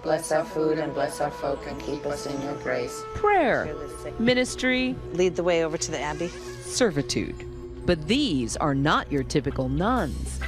Bless our food and bless our folk and keep us in your grace. Prayer, ministry, Lead the way over to the Abbey. servitude. But these are not your typical nuns.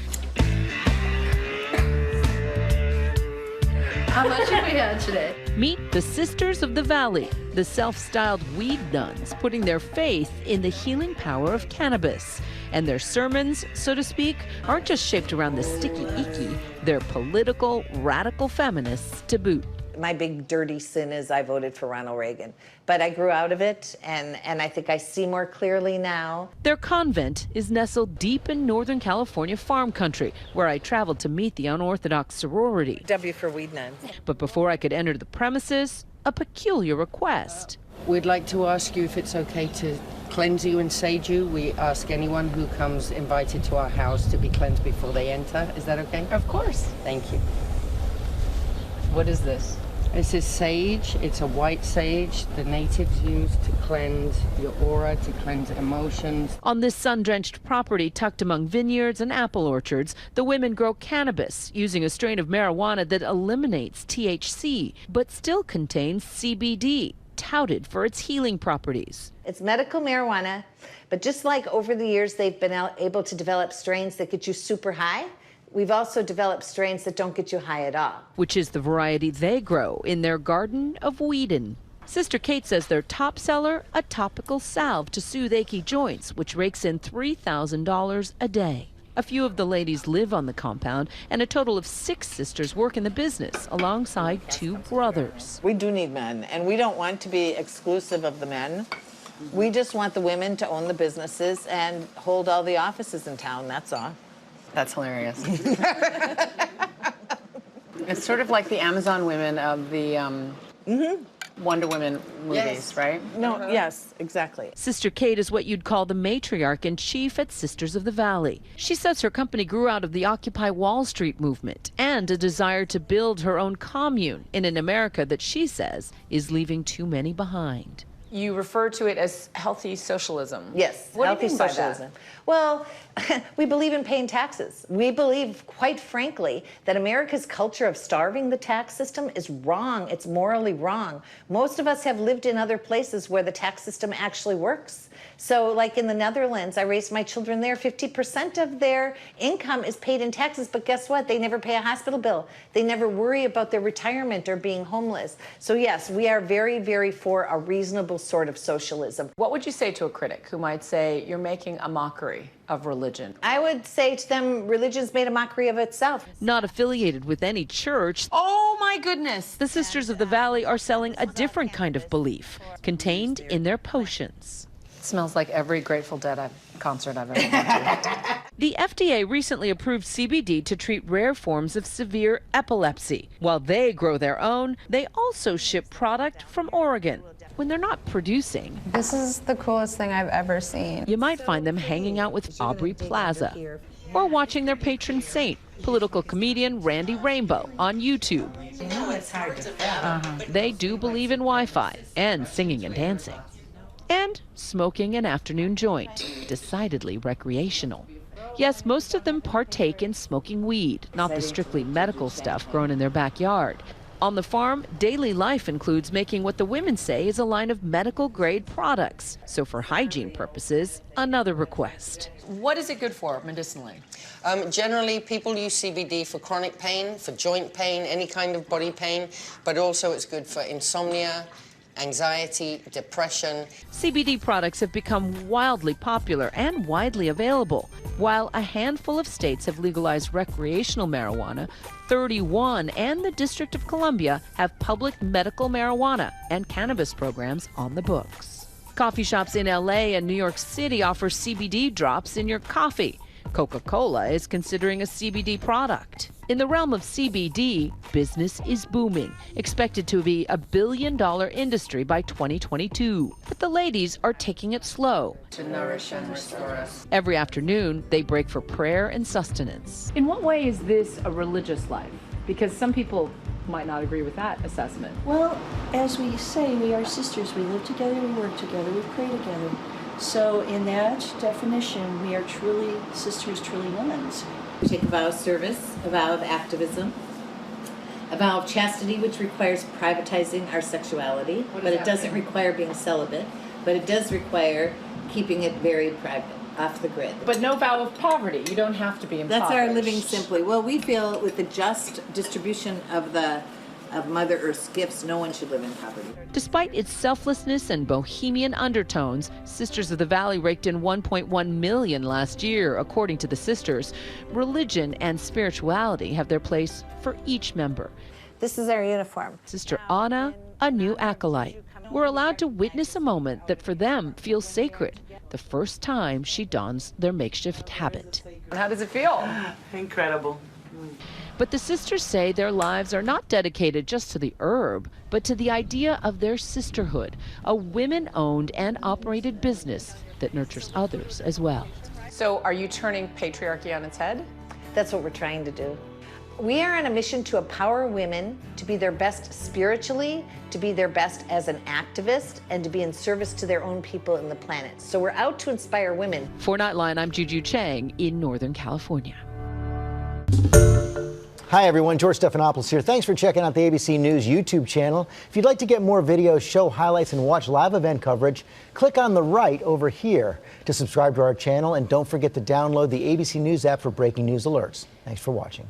How much have we had today? Meet the Sisters of the Valley, the self-styled weed nuns putting their faith in the healing power of cannabis. And their sermons, so to speak, aren't just shaped around the sticky icky, they're political, radical feminists to boot. My big dirty sin is I voted for Ronald Reagan. But I grew out of it, and I think I see more clearly now. Their convent is nestled deep in Northern California farm country, where I traveled to meet the unorthodox sorority. W for weed nuns. But before I could enter the premises, a peculiar request. We'd like to ask you if it's okay to cleanse you and sage you. We ask anyone who comes invited to our house to be cleansed before they enter. Is that okay? Of course. Thank you. What is this? This is sage. It's a white sage the natives use to cleanse your aura, to cleanse emotions. On this sun-drenched property tucked among vineyards and apple orchards, the women grow cannabis using a strain of marijuana that eliminates THC, but still contains CBD, touted for its healing properties. It's medical marijuana, but just like over the years they've been able to develop strains that get you super high, we've also developed strains that don't get you high at all. Which is the variety they grow in their garden of Whedon. Sister Kate says their top seller, a topical salve to soothe achy joints, which rakes in $3,000 a day. A few of the ladies live on the compound, and a total of 6 sisters work in the business alongside 2 brothers. We do need men, and we don't want to be exclusive of the men. We just want the women to own the businesses and hold all the offices in town, that's all. That's hilarious. It's sort of like the Amazon women of the Wonder Woman movies, right? No, yes, exactly. Sister Kate is what you'd call the matriarch in chief at Sisters of the Valley. She says her company grew out of the Occupy Wall Street movement and a desire to build her own commune in an America that she says is leaving too many behind. You refer to it as healthy socialism. Yes, What healthy do you mean by socialism. that? Well, we believe in paying taxes. We believe, quite frankly, that America's culture of starving the tax system is wrong. It's morally wrong. Most of us have lived in other places where the tax system actually works. So like in the Netherlands, I raised my children there, 50% of their income is paid in taxes, but guess what? They never pay a hospital bill. They never worry about their retirement or being homeless. So yes, we are very, very for a reasonable sort of socialism. What would you say to a critic who might say you're making a mockery of religion? I would say to them, religion's made a mockery of itself. Not affiliated with any church, Oh my goodness! the Sisters of the Valley are selling a different kind of belief, contained in their potions. It smells like every Grateful Dead concert I've ever been to. The FDA recently approved CBD to treat rare forms of severe epilepsy. While they grow their own, they also ship product from Oregon. When they're not producing, This is the coolest thing I've ever seen. you might find them hanging out with Aubrey Plaza or watching their patron saint, political comedian Randy Rainbow, on YouTube. They do believe in Wi-Fi and singing and dancing. And smoking an afternoon joint, decidedly recreational. Yes, most of them partake in smoking weed, not the strictly medical stuff grown in their backyard. On the farm, daily life includes making what the women say is a line of medical-grade products. So for hygiene purposes, another request. What is it good for medicinally? Generally, people use CBD for chronic pain, for joint pain, any kind of body pain, but also it's good for insomnia, anxiety, depression. CBD products have become wildly popular and widely available. While a handful of states have legalized recreational marijuana, 31 and the District of Columbia have public medical marijuana and cannabis programs on the books. Coffee shops in LA and New York City offer CBD drops in your coffee. Coca-Cola is considering a CBD product. In the realm of CBD, business is booming, expected to be a billion-dollar industry by 2022. But the ladies are taking it slow. To nourish and restore us. Every afternoon, they break for prayer and sustenance. In what way is this a religious life? Because some people might not agree with that assessment. Well, as we say, we are sisters. We live together, we work together, we pray together. So in that definition, we are truly sisters, truly nuns. We take a vow of service, a vow of activism, A vow of chastity, which requires privatizing our sexuality, but it doesn't require being celibate, but it does require keeping it very private, off the grid. But no vow of poverty. You don't have to be impoverished. That's our living simply. Well, we feel with the just distribution of Mother Earth's gifts, no one should live in poverty. Despite its selflessness and bohemian undertones, Sisters of the Valley raked in $1.1 million last year, according to the sisters. Religion and spirituality have their place for each member. This is our uniform. Sister Anna, a new acolyte. We're allowed to witness a moment that for them feels sacred. The first time she dons their makeshift habit. How does it feel? Incredible. But the sisters say their lives are not dedicated just to the herb, but to the idea of their sisterhood, a women-owned and operated business that nurtures others as well. So are you turning patriarchy on its head? That's what we're trying to do. We are on a mission to empower women to be their best spiritually, to be their best as an activist, and to be in service to their own people and the planet. So we're out to inspire women. For Nightline, I'm Juju Chang in Northern California. Hi everyone, George Stephanopoulos here. Thanks for checking out the ABC News YouTube channel. If you'd like to get more videos, show highlights, and watch live event coverage, click on the right over here to subscribe to our channel, and don't forget to download the ABC News app for breaking news alerts. Thanks for watching.